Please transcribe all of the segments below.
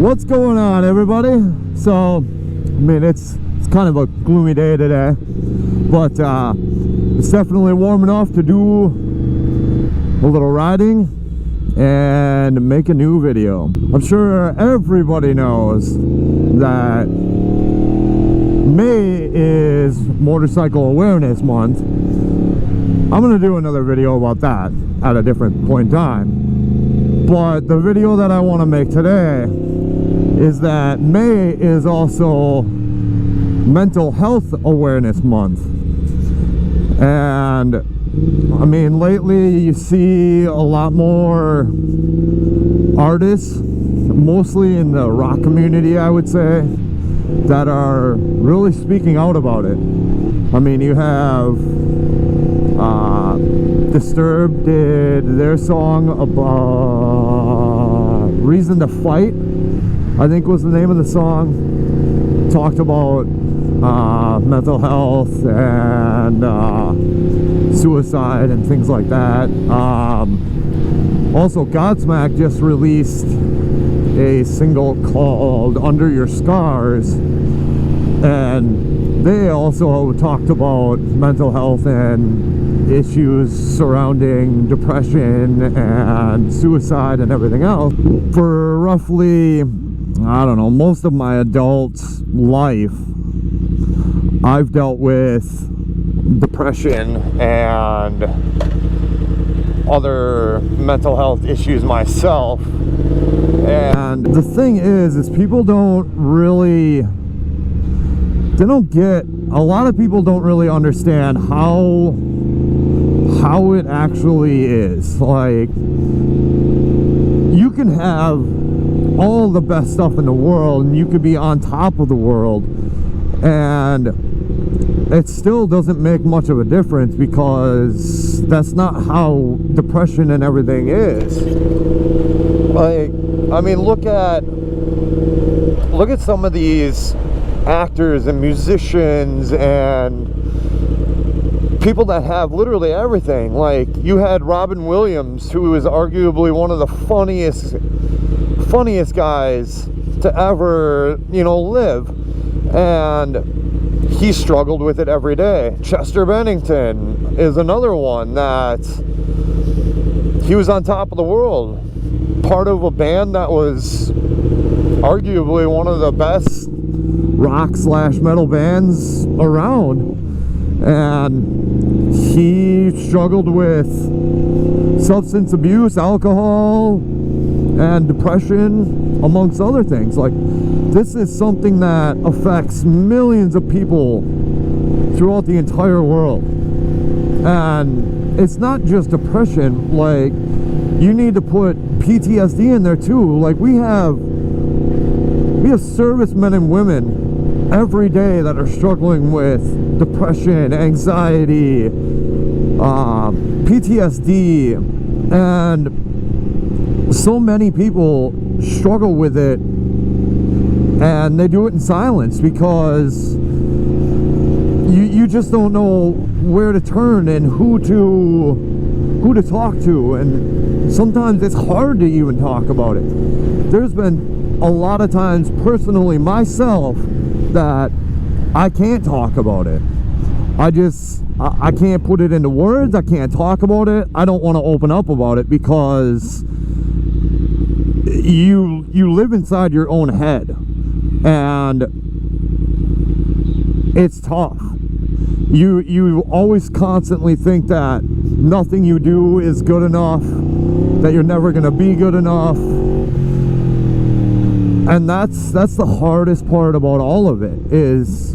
What's going on, everybody? So, I mean, it's kind of a gloomy day today, but it's definitely warm enough to do a little riding and make a new video. I'm sure everybody knows that May is Motorcycle Awareness Month. I'm gonna do another video about that at a different point in time, but the video that I want to make today is that May is also Mental Health Awareness Month. And I mean, lately you see a lot more artists, mostly in the rock community, I would say, that are really speaking out about it. I mean, you have Disturbed did their song about Reason to Fight, I think was the name of the song. Talked about mental health and suicide and things like that. Also, Godsmack just released a single called Under Your Scars, and they also talked about mental health and issues surrounding depression and suicide and everything else. For roughly, I don't know, most of my adult life, I've dealt with depression and other mental health issues myself. And the thing is people don't really, a lot of people don't really understand how it actually is. Like, you can have all the best stuff in the world and you could be on top of the world, and it still doesn't make much of a difference, because that's not how depression and everything is. Like, I mean, look at some of these actors and musicians and people that have literally everything. Like, you had Robin Williams, who is arguably one of the funniest guys to ever, live, and he struggled with it every day. Chester Bennington is another one that he was on top of the world, part of a band that was arguably one of the best rock/metal bands around, and he struggled with substance abuse, alcohol, and depression, amongst other things. Like, this is something that affects millions of people throughout the entire world. And it's not just depression. Like, you need to put PTSD in there too. Like, we have servicemen and women every day that are struggling with depression, anxiety, PTSD, and so many people struggle with it, and they do it in silence because you just don't know where to turn and who to talk to, and sometimes it's hard to even talk about it. There's been a lot of times, personally myself, that I can't talk about it. I can't put it into words. I can't talk about it. I don't want to open up about it, because you live inside your own head, and it's tough. You always constantly think that nothing you do is good enough, that you're never going to be good enough. And that's the hardest part about all of it, is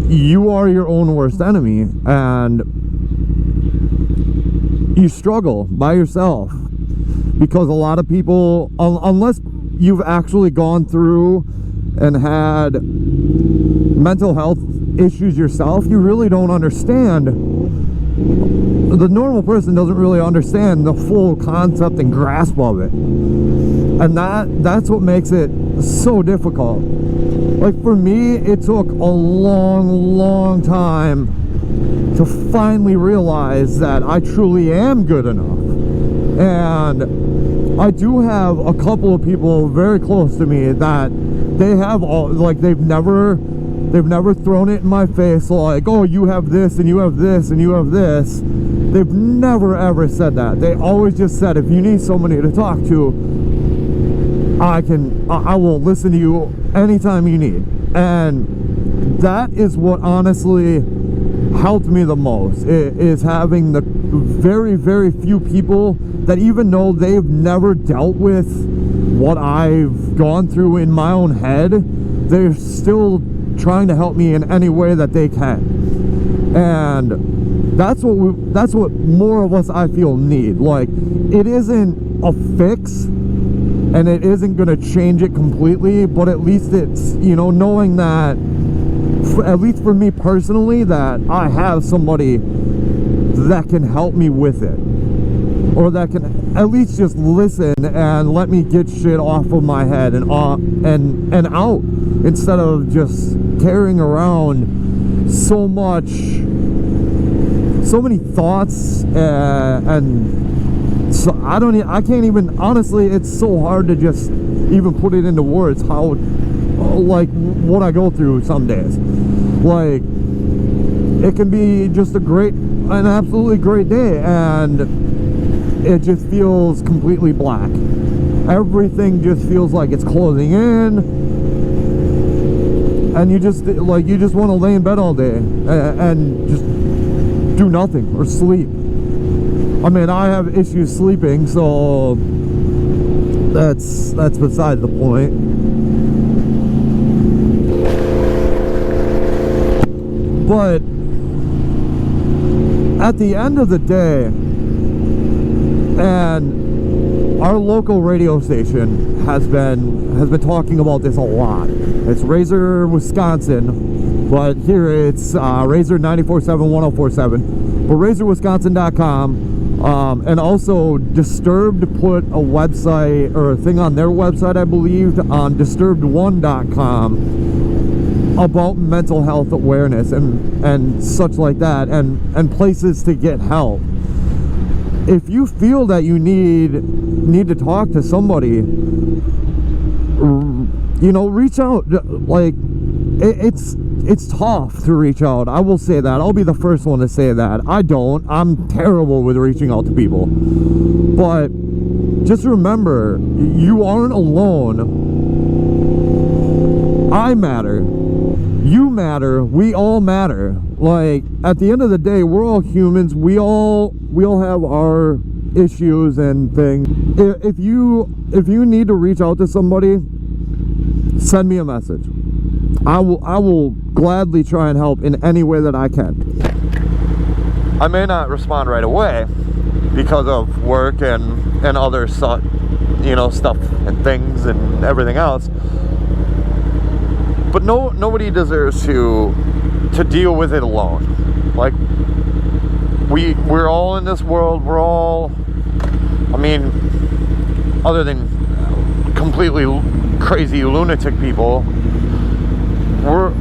you are your own worst enemy, and you struggle by yourself, because a lot of people, unless you've actually gone through and had mental health issues yourself, you really don't understand. The normal person doesn't really understand the full concept and grasp of it, and that's what makes it so difficult. Like, for me, it took a long time to finally realize that I truly am good enough. And I do have a couple of people very close to me that they have all, like, they've never thrown it in my face like, oh, you have this and you have this and you have this. They've never ever said that. They always just said, if you need somebody to talk to, I will listen to you anytime you need. And that is what honestly helped me the most, is having the very, very few people that, even though they've never dealt with what I've gone through in my own head, they're still trying to help me in any way that they can. And that's what more of us, I feel, need. Like, it isn't a fix and it isn't going to change it completely, but at least it's, you know, knowing that, at least for me personally, that I have somebody that can help me with it, or that can at least just listen and let me get shit off of my head and out, instead of just carrying around so many thoughts, and so I can't even, honestly, it's so hard to just even put it into words how, like, what I go through some days. Like, it can be just an absolutely great day, and it just feels completely black. Everything just feels like it's closing in, and you just want to lay in bed all day and just do nothing or sleep. I mean, I have issues sleeping, so that's beside the point. But at the end of the day, and our local radio station has been talking about this a lot. It's Razor, Wisconsin, but here it's Razor 94.7, 104.7, but RazorWisconsin.com. And also Disturbed put a website, or a thing on their website, I believe, on Disturbed1.com about mental health awareness and such like that, and places to get help. If you feel that you need to talk to somebody, you know, reach out. Like, it's tough to reach out. I will say that. I'll be the first one to say that. I'm terrible with reaching out to people. But just remember, you aren't alone. I matter. You matter. We all matter. Like, at the end of the day, we're all humans. We all have our issues and things. If you need to reach out to somebody, send me a message. I will gladly try and help in any way that I can. I may not respond right away because of work and other stuff, you know, stuff and things and everything else. But nobody deserves to deal with it alone. Like, we're all in this world. We're all, I mean, other than completely crazy lunatic people, we're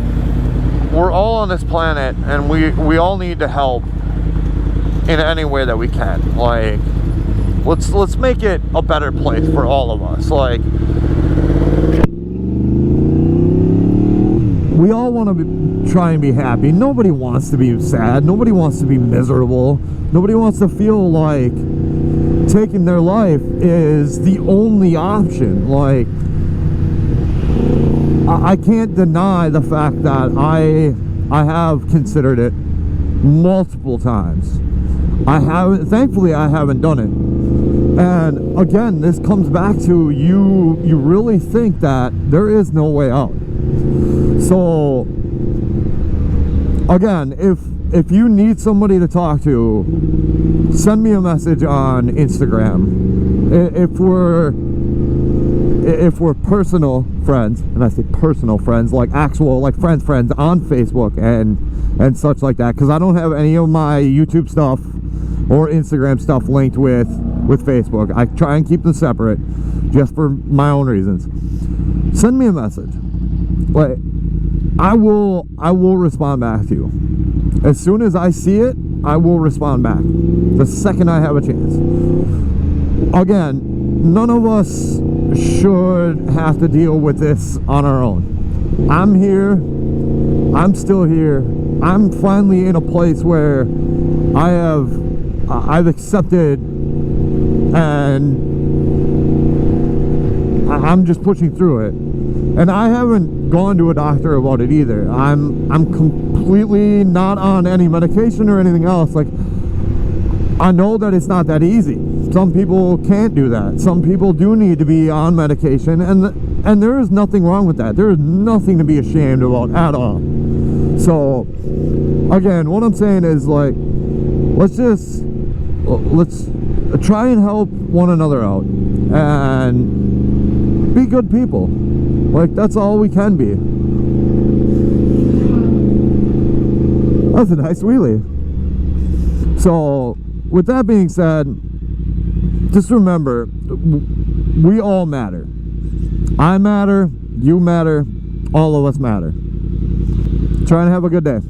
all on this planet, and we all need to help in any way that we can. Like, let's make it a better place for all of us. Like, we all want to try and be happy. Nobody wants to be sad. Nobody wants to be miserable. Nobody wants to feel like taking their life is the only option. Like, I can't deny the fact that I have considered it multiple times. Thankfully I haven't done it. And again, this comes back to you really think that there is no way out. So again, if you need somebody to talk to, send me a message on Instagram. If we're personal friends, and I say personal friends, like actual, like friends on Facebook and such like that, because I don't have any of my YouTube stuff or Instagram stuff linked with Facebook. I try and keep them separate just for my own reasons. Send me a message. Like, I will respond back to you. As soon as I see it, I will respond back the second I have a chance. Again, none of us should have to deal with this on our own. I'm here. I'm still here. I'm finally in a place where I've accepted, and I'm just pushing through it. And I haven't gone to a doctor about it either. I'm completely not on any medication or anything else. Like, I know that it's not that easy. Some people can't do that. Some people do need to be on medication, and there is nothing wrong with that. There is nothing to be ashamed about at all. So again, what I'm saying is, like, let's try and help one another out and be good people. Like, that's all we can be. That's a nice wheelie. So with that being said, just remember, we all matter. I matter, you matter, all of us matter. Try and have a good day.